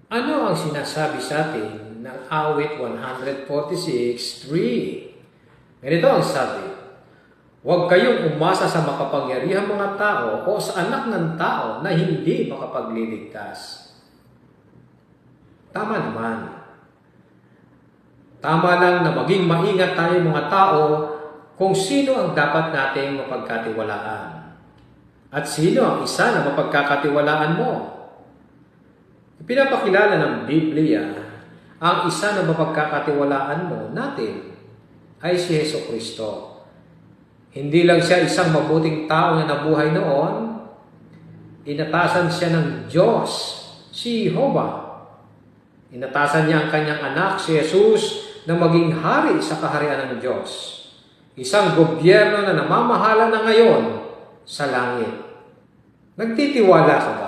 Ano ang sinasabi sa atin ng awit 146:3? Ganito ang sabi, huwag kayong umasa sa makapangyarihang mga tao o sa anak ng tao na hindi makapagliligtas. Tama naman. Tama lang na maging maingat tayo mga tao kung sino ang dapat nating mapagkatiwalaan. At sino ang isa na mapagkakatiwalaan mo? Pinapakilala ng Biblia ang isa na mapagkakatiwalaan mo natin ay si Jesucristo. Hindi lang siya isang mabuting tao na nabuhay noon, inatasan siya ng Diyos, si Jehovah. Inatasan niya ang kanyang anak, si Jesus, na maging hari sa kaharian ng Diyos. Isang gobyerno na namamahala na ngayon sa langit. Nagtitiwala ka ba